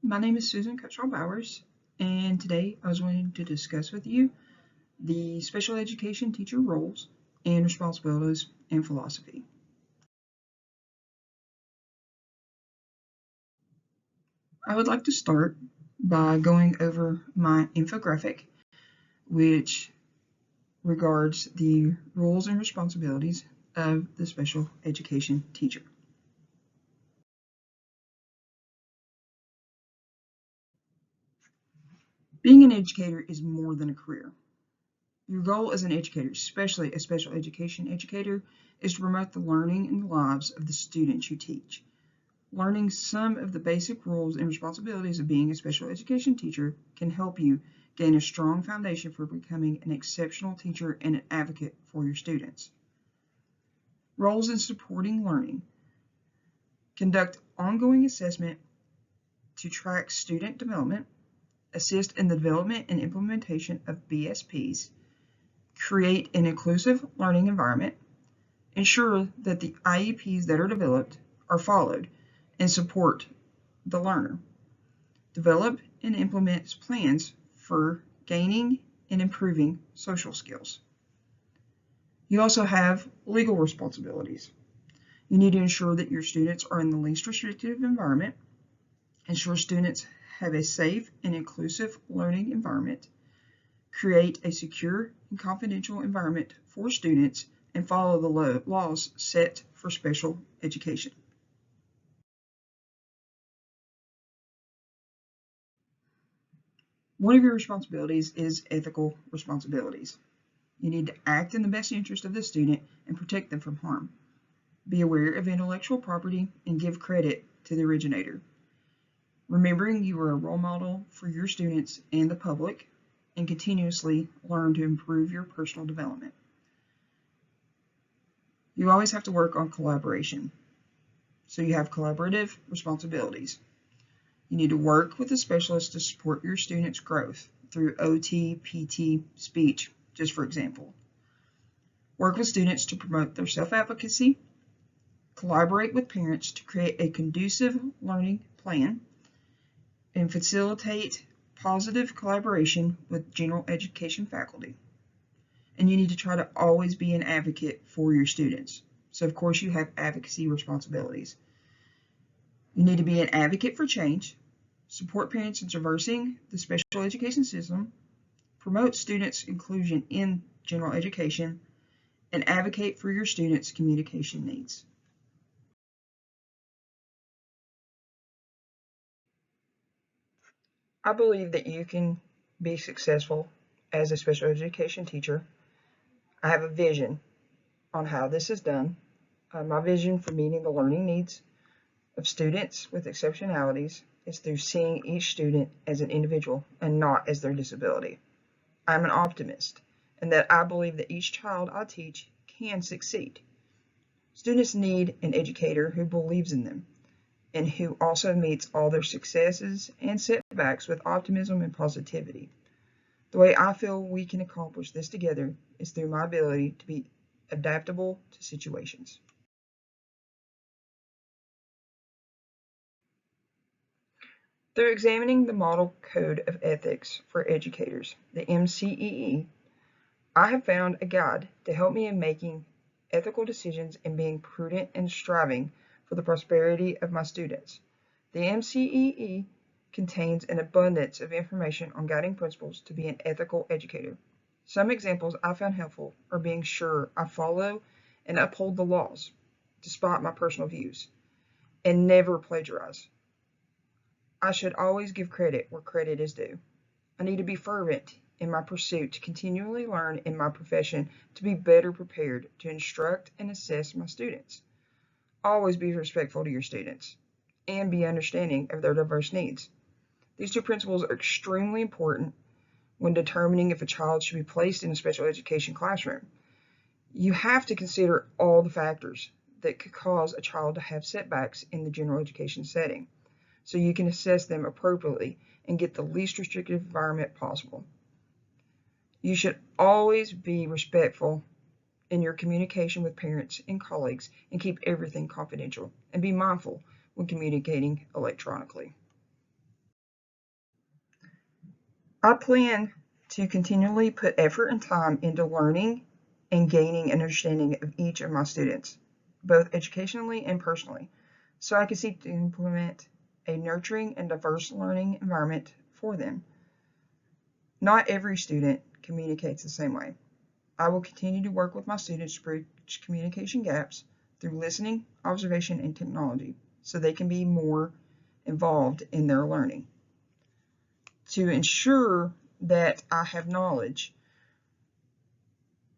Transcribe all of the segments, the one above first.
My name is Susan Cutshall-Bowers, and today I was wanting to discuss with you the special education teacher roles and responsibilities and philosophy. I would like to start by going over my infographic, which regards the roles and responsibilities of the special education teacher. Being an educator is more than a career. Your goal as an educator, especially a special education educator, is to promote the learning and the lives of the students you teach. Learning some of the basic rules and responsibilities of being a special education teacher can help you gain a strong foundation for becoming an exceptional teacher and an advocate for your students. Roles in supporting learning. Conduct ongoing assessment to track student development, assist in the development and implementation of BSPs, create an inclusive learning environment, ensure that the IEPs that are developed are followed, and support the learner. Develop and implement plans for gaining and improving social skills. You also have legal responsibilities. You need to ensure that your students are in the least restrictive environment, ensure students have a safe and inclusive learning environment, create a secure and confidential environment for students, and follow the laws set for special education. One of your responsibilities is ethical responsibilities. You need to act in the best interest of the student and protect them from harm. Be aware of intellectual property and give credit to the originator. Remembering you are a role model for your students and the public, and continuously learn to improve your personal development. You always have to work on collaboration. So you have collaborative responsibilities. You need to work with a specialist to support your students' growth through OT, PT, speech, just for example. Work with students to promote their self-advocacy. Collaborate with parents to create a conducive learning plan, and facilitate positive collaboration with general education faculty. And you need to try to always be an advocate for your students. So of course you have advocacy responsibilities. You need to be an advocate for change, support parents in traversing the special education system, promote students' inclusion in general education, and advocate for your students' communication needs. I believe that you can be successful as a special education teacher. I have a vision on how this is done. My vision for meeting the learning needs of students with exceptionalities is through seeing each student as an individual and not as their disability. I'm an optimist, and that I believe that each child I teach can succeed. Students need an educator who believes in them and who also meets all their successes and setbacks with optimism and positivity. The way I feel we can accomplish this together is through my ability to be adaptable to situations. Through examining the Model Code of Ethics for Educators, the MCEE, I have found a guide to help me in making ethical decisions and being prudent and striving for the prosperity of my students. The MCEE contains an abundance of information on guiding principles to be an ethical educator. Some examples I found helpful are being sure I follow and uphold the laws, despite my personal views, and never plagiarize. I should always give credit where credit is due. I need to be fervent in my pursuit to continually learn in my profession to be better prepared to instruct and assess my students. Always be respectful to your students and be understanding of their diverse needs. These two principles are extremely important when determining if a child should be placed in a special education classroom. You have to consider all the factors that could cause a child to have setbacks in the general education setting, so you can assess them appropriately and get the least restrictive environment possible. You should always be respectful in your communication with parents and colleagues and keep everything confidential, and be mindful when communicating electronically. I plan to continually put effort and time into learning and gaining an understanding of each of my students, both educationally and personally, so I can seek to implement a nurturing and diverse learning environment for them. Not every student communicates the same way. I will continue to work with my students to bridge communication gaps through listening, observation, and technology so they can be more involved in their learning. To ensure that I have knowledge,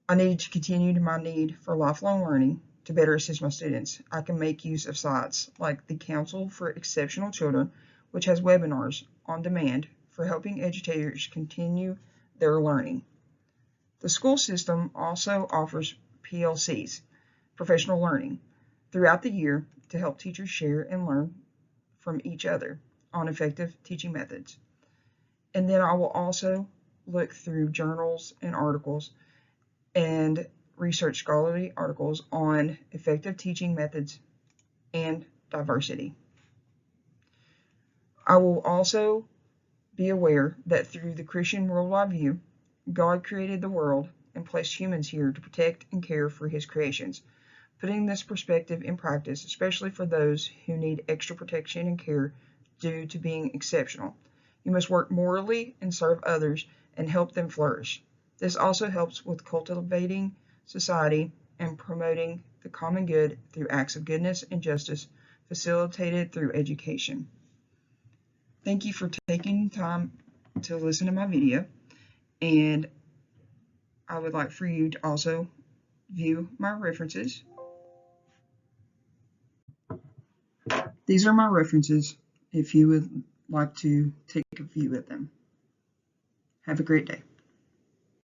I need to continue to my need for lifelong learning to better assist my students. I can make use of sites like the Council for Exceptional Children, which has webinars on demand for helping educators continue their learning. The school system also offers PLCs, professional learning, throughout the year to help teachers share and learn from each other on effective teaching methods. And then I will also look through journals and articles and research scholarly articles on effective teaching methods and diversity. I will also be aware that through the Christian worldwide view, God created the world and placed humans here to protect and care for his creations. Putting this perspective in practice, especially for those who need extra protection and care due to being exceptional. You must work morally and serve others and help them flourish. This also helps with cultivating society and promoting the common good through acts of goodness and justice facilitated through education. Thank you for taking time to listen to my video, and I would like for you to also view my references. These are my references if you would like to take a view at them. Have a great day.